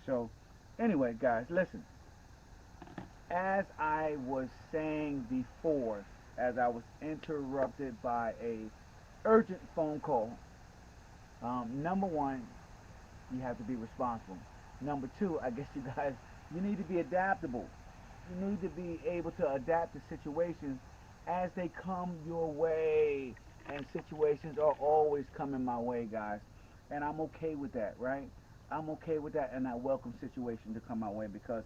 So, anyway, guys, listen. As I was saying before, as I was interrupted by a urgent phone call, number one, you have to be responsible. Number two, I guess you guys, you need to be adaptable. You need to be able to adapt to situations as they come your way. And situations are always coming my way, guys. And I'm okay with that, right? I'm okay with that, and I welcome situations to come my way because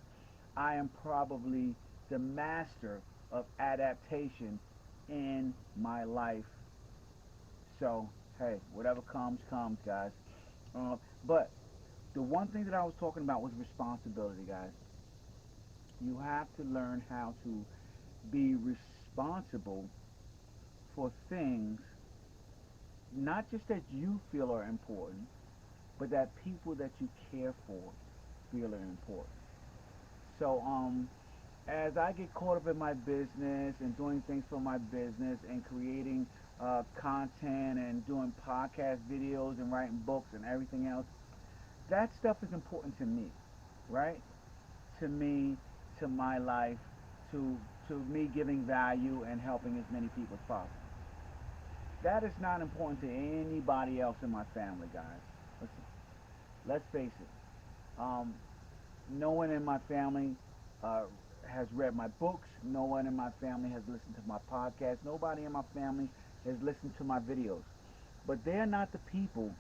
I am probably the master of adaptation in my life. So, hey, whatever comes, comes, guys. But the one thing that I was talking about was responsibility, guys. You have to learn how to be responsible for things, not just that you feel are important, but that people that you care for feel are important. So, as I get caught up in my business and doing things for my business and creating content and doing podcast videos and writing books and everything else, that stuff is important to me, right? To me, to my life, to me giving value and helping as many people as possible. That is not important to anybody else in my family, guys. Listen, let's face it. No one in my family uh, has read my books. No one in my family has listened to my podcast. Nobody in my family has listened to my videos. But they're not the people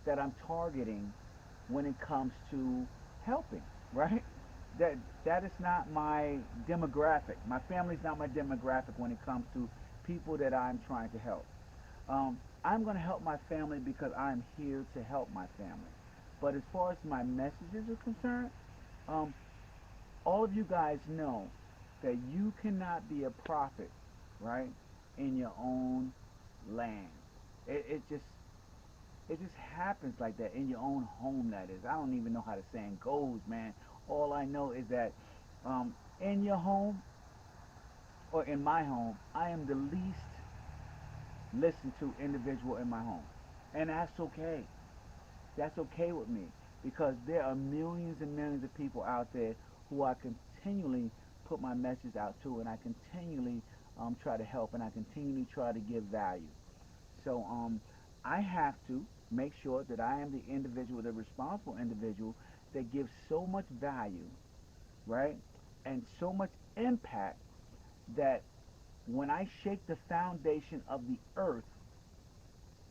that I'm targeting when it comes to helping, right? That that is not my demographic. My family's not my demographic when it comes to people that I'm trying to help. I'm going to help my family because I'm here to help my family. But as far as my messages are concerned, um, all of you guys know that you cannot be a prophet, right, in your own land. It just it just happens like that in your own home. That is, I don't even know how the saying goes, man. All I know is that in your home or in my home, I am the least listened to individual in my home, and that's okay. That's okay with me because there are millions and millions of people out there who I continually put my message out to, and I continually try to help, and I continually try to give value. So I have to make sure that I am the individual, the responsible individual that gives so much value, right, and so much impact that when I shake the foundation of the earth,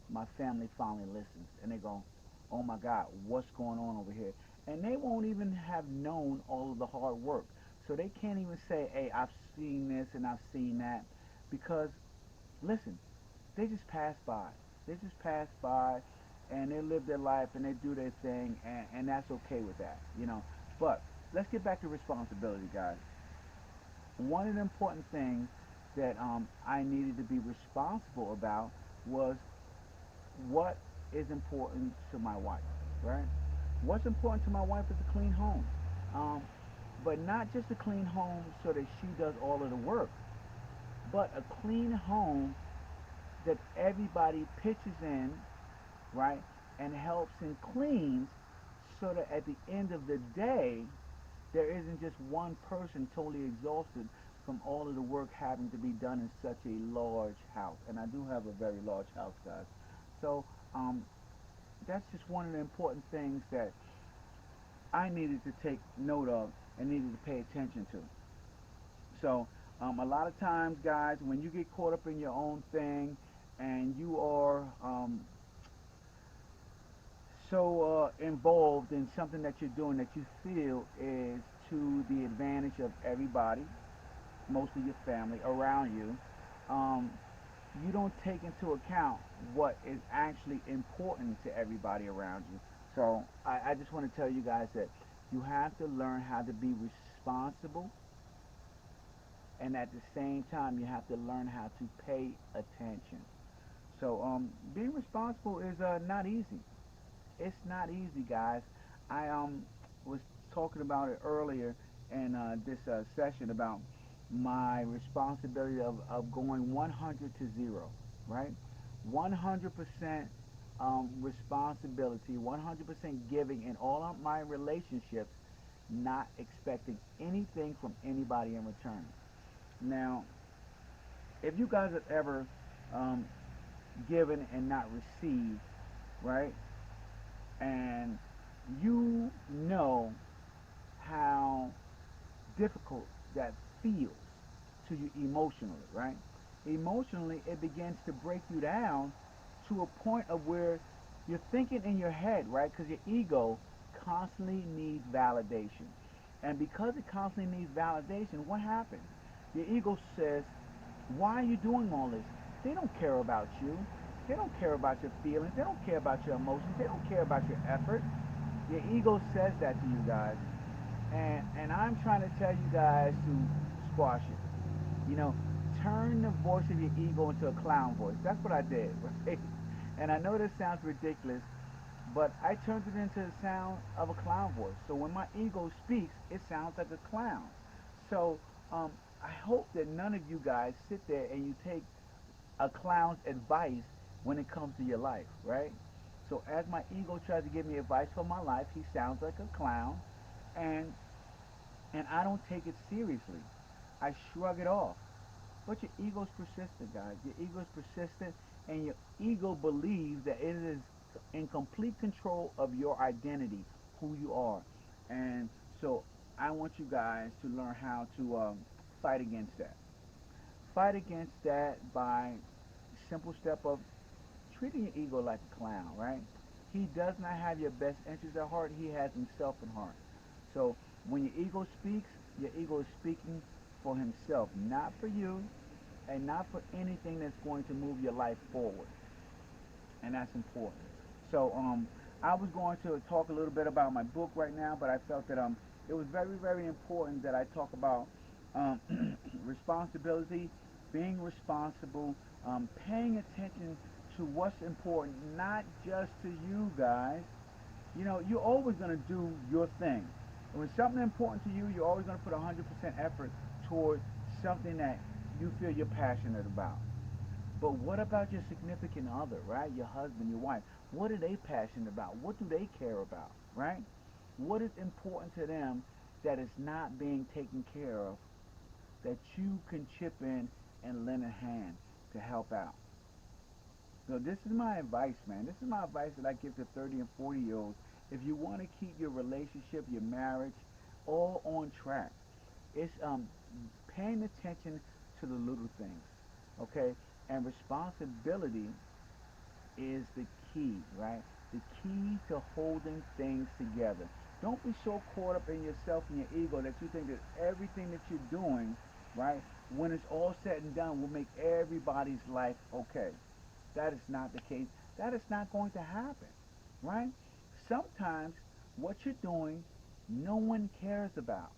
my family finally listens and they go, oh my God, what's going on over here? And they won't even have known all of the hard work. So they can't even say, hey, I've seen this and I've seen that. Because, listen, they just pass by. They just pass by and they live their life and they do their thing, and that's okay with that, you know. But let's get back to responsibility, guys. One of the important things that I needed to be responsible about was what is important to my wife, right? What's important to my wife is a clean home. Um, but not just a clean home so that she does all of the work, but a clean home that everybody pitches in, right, and helps and cleans so that at the end of the day, there isn't just one person totally exhausted from all of the work having to be done in such a large house. And I do have a very large house, guys. So um, that's just one of the important things that I needed to take note of and needed to pay attention to. So a lot of times, guys, when you get caught up in your own thing and you are so involved in something that you're doing that you feel is to the advantage of everybody, mostly your family around you, um, you don't take into account what is actually important to everybody around you. So I just want to tell you guys that you have to learn how to be responsible, and at the same time, you have to learn how to pay attention. So being responsible is not easy. It's not easy, guys. I was talking about it earlier in this session about my responsibility of going 100 to 0, right? 100% responsibility, 100% giving in all of my relationships, not expecting anything from anybody in return. Now, if you guys have ever um, given and not received, right? And you know how difficult that feels to you emotionally, right? Emotionally, it begins to break you down to a point of where you're thinking in your head, right? Because your ego constantly needs validation. And because it constantly needs validation, what happens? Your ego says, why are you doing all this? They don't care about you. They don't care about your feelings. They don't care about your emotions. They don't care about your effort. Your ego says that to you guys. And I'm trying to tell you guys to squash it. Turn the voice of your ego into a clown voice. That's what I did, right? And I know this sounds ridiculous, but I turned it into the sound of a clown voice. So when my ego speaks, it sounds like a clown. So um, I hope that none of you guys sit there and you take a clown's advice when it comes to your life, right? So as my ego tries to give me advice for my life, he sounds like a clown, and and I don't take it seriously. I shrug it off. But your ego's persistent, guys. Your ego's persistent, and your ego believes that it is in complete control of your identity, who you are. And so I want you guys to learn how to fight against that. Fight against that by simple step of treating your ego like a clown, right? He does not have your best interests at heart. He has himself in heart. So when your ego speaks, your ego is speaking for himself, not for you, and not for anything that's going to move your life forward. And that's important. So I was going to talk a little bit about my book right now, but I felt that it was very, very important that I talk about um, responsibility, being responsible, paying attention to what's important, not just to you guys. You're always going to do your thing. When something important to you, you're always going to put 100% effort toward something that you feel you're passionate about. But what about your significant other, right? Your husband, your wife. What are they passionate about? What do they care about, right? What is important to them that is not being taken care of that you can chip in and lend a hand to help out? So this is my advice, man. This is my advice that I give to 30 and 40-year-olds. If you want to keep your relationship, your marriage, all on track, it's paying attention to the little things, okay? And responsibility is the key, right? The key to holding things together. Don't be so caught up in yourself and your ego that you think that everything that you're doing, right, when it's all said and done, will make everybody's life okay. That is not the case. That is not going to happen, right? Sometimes what you're doing, no one cares about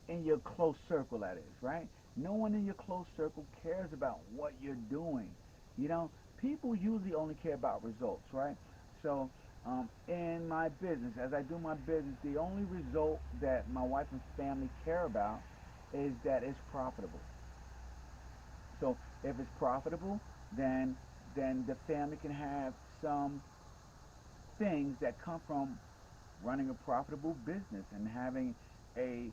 in your close circle, that is, right? No one in your close circle cares about what you're doing. You know, people usually only care about results, right? So, in my business, as I do my business, the only result that my wife and family care about is that it's profitable. So, if it's profitable, then the family can have some things that come from running a profitable business and having a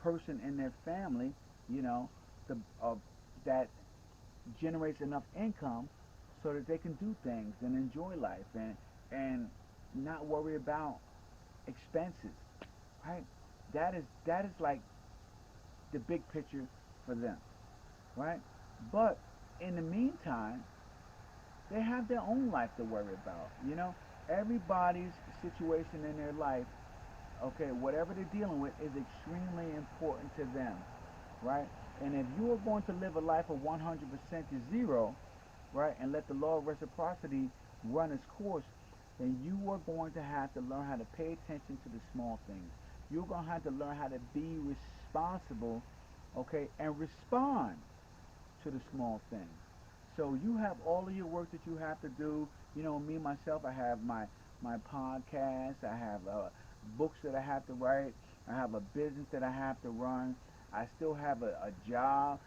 person in their family, you know, the that generates enough income so that they can do things and enjoy life and not worry about expenses, right? That is like the big picture for them, right? But in the meantime, they have their own life to worry about. Everybody's situation in their life, okay, whatever they're dealing with is extremely important to them, right? And if you are going to live a life of 100% to zero, right, and let the law of reciprocity run its course, then you are going to have to learn how to pay attention to the small things. You're going to have to learn how to be responsible, okay, and respond to the small things. So you have all of your work that you have to do. Me myself, I have my podcast. I have books that I have to write. I have a business that I have to run. I still have a job.